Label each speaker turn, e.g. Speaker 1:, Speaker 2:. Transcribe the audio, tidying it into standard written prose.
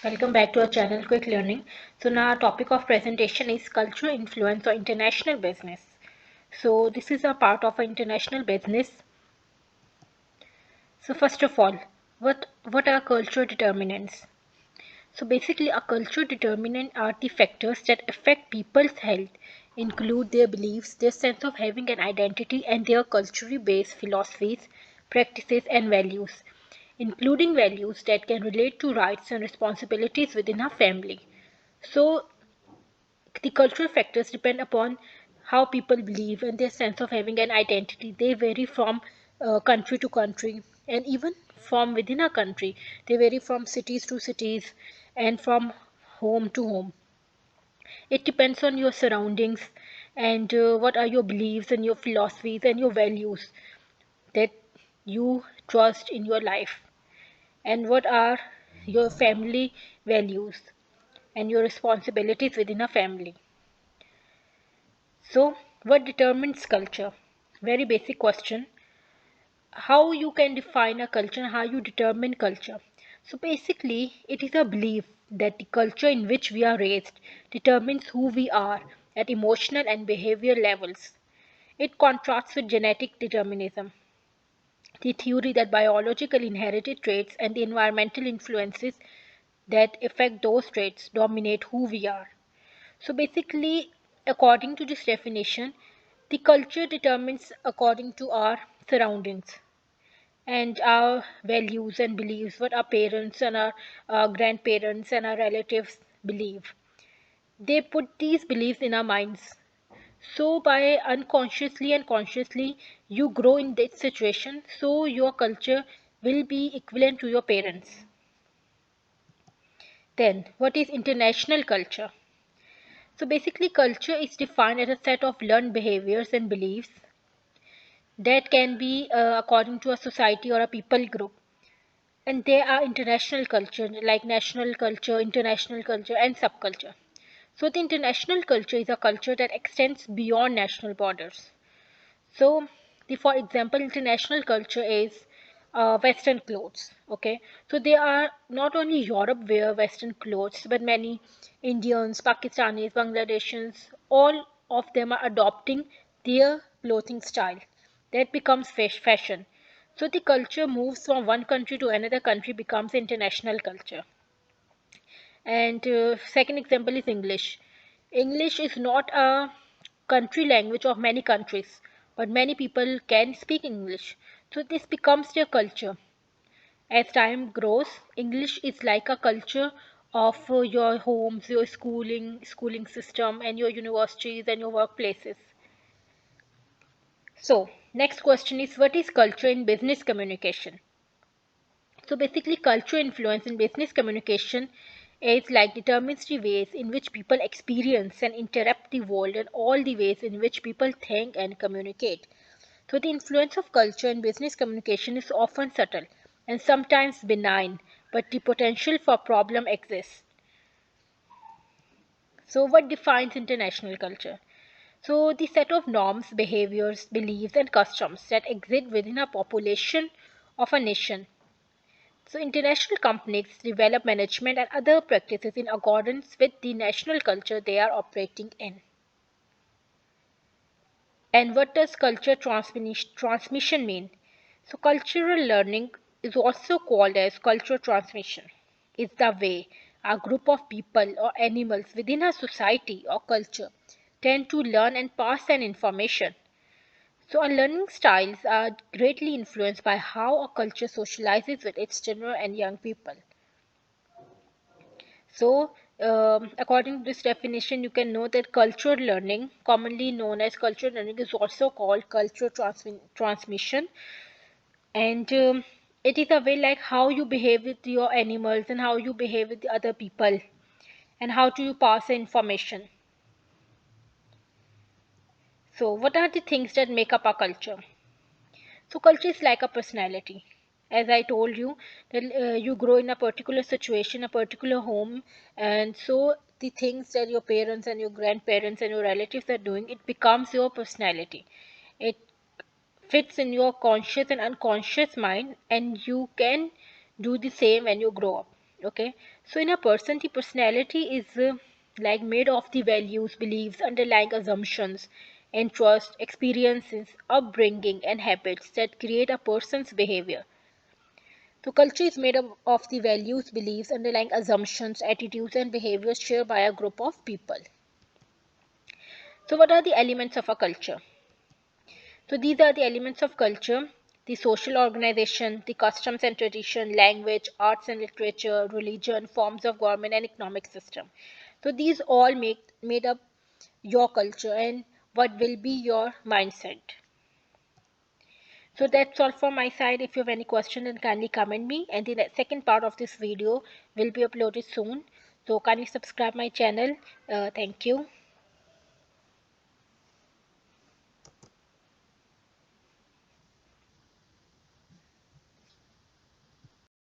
Speaker 1: Welcome back to our channel Quick Learning. So now our topic of presentation is cultural influence or international business. So this is a part of international business. So first of all, what are cultural determinants? So basically a cultural determinant are the factors that affect people's health, include their beliefs, their sense of having an identity and their culturally based philosophies, practices and values, including values that can relate to rights and responsibilities within a family. So the cultural factors depend upon how people believe and their sense of having an identity. They vary from country to country and even from within a country. They vary from cities to cities and from home to home. It depends on your surroundings and what are your beliefs and your philosophies and your values that you trust in your life, and what are your family values and your responsibilities within a family. So, what determines culture? Very basic question. How you can define a culture and how you determine culture? So, basically, it is a belief that the culture in which we are raised determines who we are at emotional and behavioral levels. It contrasts with genetic determinism, the theory that biological inherited traits and the environmental influences that affect those traits dominate who we are. So basically, according to this definition, the culture determines according to our surroundings and our values and beliefs, what our parents and our grandparents and our relatives believe. They put these beliefs in our minds. So by unconsciously and consciously, you grow in this situation. So your culture will be equivalent to your parents. Then, what is international culture? So basically, culture is defined as a set of learned behaviors and beliefs that can be according to a society or a people group. And there are international culture like national culture, international culture, and subculture. So the international culture is a culture that extends beyond national borders. So, for example, international culture is Western clothes. Okay, so they are not only Europe wear Western clothes, but many Indians, Pakistanis, Bangladeshis, all of them are adopting their clothing style. That becomes fashion. So the culture moves from one country to another country, becomes international culture. And second example is English. English is not a country language of many countries, but many people can speak English. So this becomes their culture. As time grows, English is like a culture of your homes, your schooling system, and your universities and your workplaces. So, next question is, what is culture in business communication? So basically, cultural influence in business communication is like determines the ways in which people experience and interrupt the world and all the ways in which people think and communicate. So the influence of culture in business communication is often subtle and sometimes benign, but the potential for problem exists. So what defines international culture? So the set of norms, behaviors, beliefs and customs that exist within a population of a nation. So international companies develop management and other practices in accordance with the national culture they are operating in. And what does culture transmission mean? So cultural learning is also called as cultural transmission. It's the way a group of people or animals within a society or culture tend to learn and pass an information. So our learning styles are greatly influenced by how a culture socializes with its children and young people. So, according to this definition, you can know that cultural learning, commonly known as cultural learning, is also called cultural transmission, and it is a way like how you behave with your animals and how you behave with the other people, and how do you pass the information. So, what are the things that make up our culture? So culture is like a personality. As I told you, that you grow in a particular situation, a particular home, and so the things that your parents and your grandparents and your relatives are doing, it becomes your personality. It fits in your conscious and unconscious mind, and you can do the same when you grow up. Okay, So in a person, the personality is like made of the values, beliefs, underlying assumptions, interests, experiences, upbringing, and habits that create a person's behavior. So culture is made up of the values, beliefs, underlying assumptions, attitudes, and behaviors shared by a group of people. So what are the elements of a culture? So these are the elements of culture: the social organization, the customs and tradition, language, arts and literature, religion, forms of government, and economic system. So these all make made up your culture and what will be your mindset. So that's all from my side. If you have any question, then kindly comment me. And the second part of this video will be uploaded soon. So kindly subscribe my channel. Thank you.